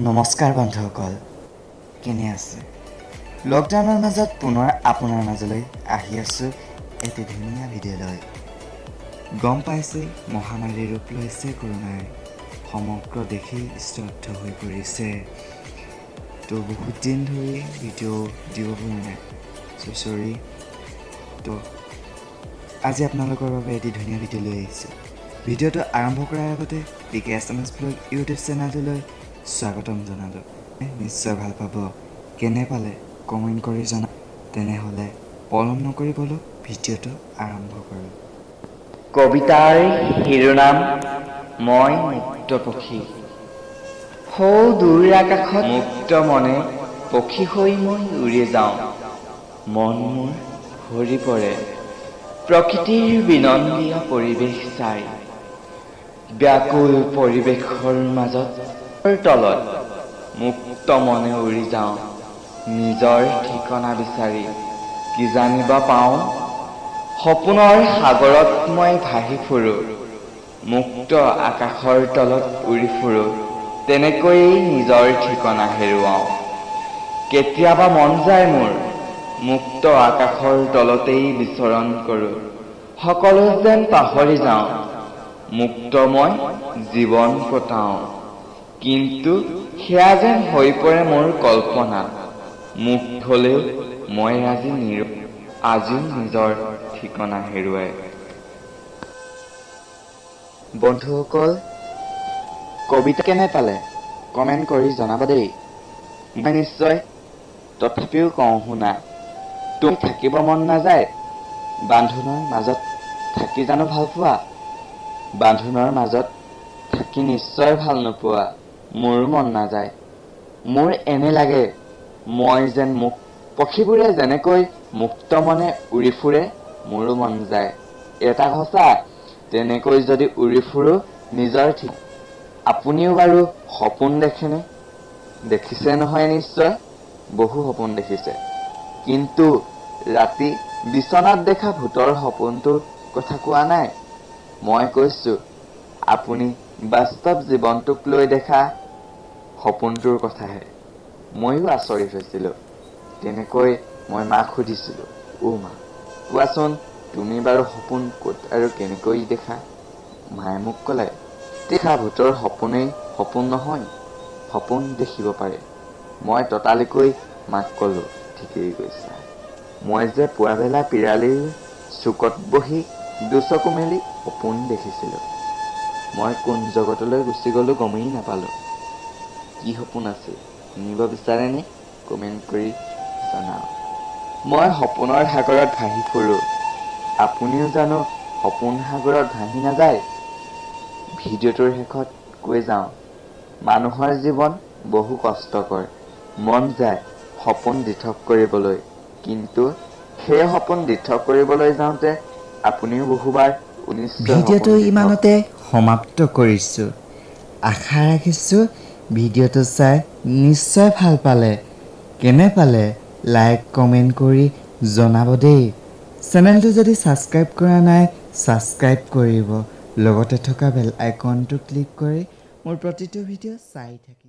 নমস্কাৰ বন্ধুসকল, কেনে আছে? লকডাউনৰ মাজত পুনৰ আপোনাৰ মাজলৈ আহি আছোঁ এটি ধুনীয়া ভিডিঅ' লৈ। গম পাইছে মহামাৰীৰ ৰূপ লৈছে কৰোনাই, সমগ্ৰ দেশেই স্তব্ধ হৈ পৰিছে। তো বহুত দিন ধৰি ভিডিঅ' দিব পৰা নাই, চৰি। তো আজি আপোনালোকৰ বাবে এটি ধুনীয়া ভিডিঅ' লৈ আহিছোঁ। ভিডিঅ'টো আৰম্ভ কৰাৰ আগতে PKSMS ব্লগ ইউটিউব চেনেলটোলৈ স্বাগতম জনালোঁ। নিশ্চয় ভাল পাব। কেনে পালে কমেণ্ট কৰি জনাব। তেনেহ'লে পলম নকৰি বলক ভিডিঅ'টো আৰম্ভ কৰোঁ। কবিতাৰ শিৰোনাম মই মুক্ত পক্ষী। সৌ দূৰ আকাশত মুক্ত মনে পক্ষী হৈ মই উৰি যাওঁ। মন মোৰ ভৰি পৰে প্ৰকৃতিৰ বিনন্দীয়া পৰিৱেশ চাই। ব্যাকুল পৰিৱেশৰ মাজত তলত মুক্ত মনে উৰি যাওঁ। নিজৰ ঠিকনা বিচাৰি কি জানিব পাওঁ। সপোনৰ সাগৰত মই ভাহি ফুৰোঁ, মুক্ত আকাশৰ তলত উৰি ফুৰোঁ। তেনেকৈয়ে নিজৰ ঠিকনা হেৰুৱাওঁ। কেতিয়াবা মন যায় মোৰ মুক্ত আকাশৰ তলতেই বিচৰণ কৰোঁ। সকলো যেন পাহৰি যাওঁ, মুক্ত মই জীৱন কটাওঁ। কিন্তু সেয়া যেন হৈ পৰে মোৰ কল্পনা। মুক্ত হ'লেও মই আজিও নিজৰ ঠিকনা হেৰুৱাই। বন্ধুসকল, কবিতা কেনে পালে কমেণ্ট কৰি জনাব দেই। মই নিশ্চয় তথাপিও কওঁ শুনা। তুমি থাকিব মন নাযায় বান্ধোনৰ মাজত থাকি জানো ভাল পোৱা? বান্ধোনৰ মাজত থাকি নিশ্চয় ভাল নোপোৱা। মোৰো মন নাযায়। মোৰ এনে লাগে মই যেন পক্ষীবোৰে যেনেকৈ মুক্ত মনে উৰি ফুৰে, মোৰো মন যায় এটা সঁচা তেনেকৈ যদি উৰি ফুৰো নিজৰ ঠিক। আপুনিও বাৰু সপোন দেখেনে? দেখিছে নহয় নিশ্চয়, বহু সপোন দেখিছে। কিন্তু ৰাতি বিচনাত দেখা ভূতৰ সপোনটোৰ কথা কোৱা নাই। মই কৈছোঁ আপুনি বাস্তৱ জীৱনটোক লৈ দেখা সপোনটোৰ কথাহে। ময়ো আচৰিত হৈছিলোঁ। তেনেকৈ মই মাক সুধিছিলোঁ, মা কোৱাচোন তুমি বাৰু সপোন ক'ত আৰু কেনেকৈ দেখা? মায়ে মোক ক'লে, দেখা ভূতৰ সপোনেই সপোন নহয়, সপোন দেখিব পাৰে। মই ততালিকৈ মাক ক'লোঁ, ঠিকেই কৈছা। মই যে পুৱাবেলা পিৰালিৰ চুকত বহি দুচকু মেলি সপোন দেখিছিলোঁ। মই কোন জগতলৈ গুচি গ'লো গমেই নাপালোঁ। কি সপোন আছিল শুনিব বিচাৰেনে? কমেণ্ট কৰি জনাওক। মই সপোনৰ সাগৰত ভাহি ফুৰোঁ। আপুনিও জানো সপোন সাগৰত ভাহি নাযায়? ভিডিঅ'টোৰ শেষত কৈ যাওঁ, মানুহৰ জীৱন বহু কষ্টকৰ। মন যায় সপোন দিঠক কৰিবলৈ, কিন্তু সেই সপোন দিঠক কৰিবলৈ যাওঁতে আপুনিও বহুবাৰ ভিডিঅ'টো ইমানতে সমাপ্ত কৰিছোঁ। আশা ৰাখিছোঁ ভিডিঅ'টো চাই নিশ্চয় ভাল পালে। কেনে পালে লাইক কমেণ্ট কৰি জনাব দেই। চেনেলটো যদি ছাবস্ক্ৰাইব কৰা নাই ছাবস্ক্ৰাইব কৰিব, লগতে থকা বেল আইকনটো ক্লিক কৰি মোৰ প্ৰতিটো ভিডিঅ' চাই থাকিব।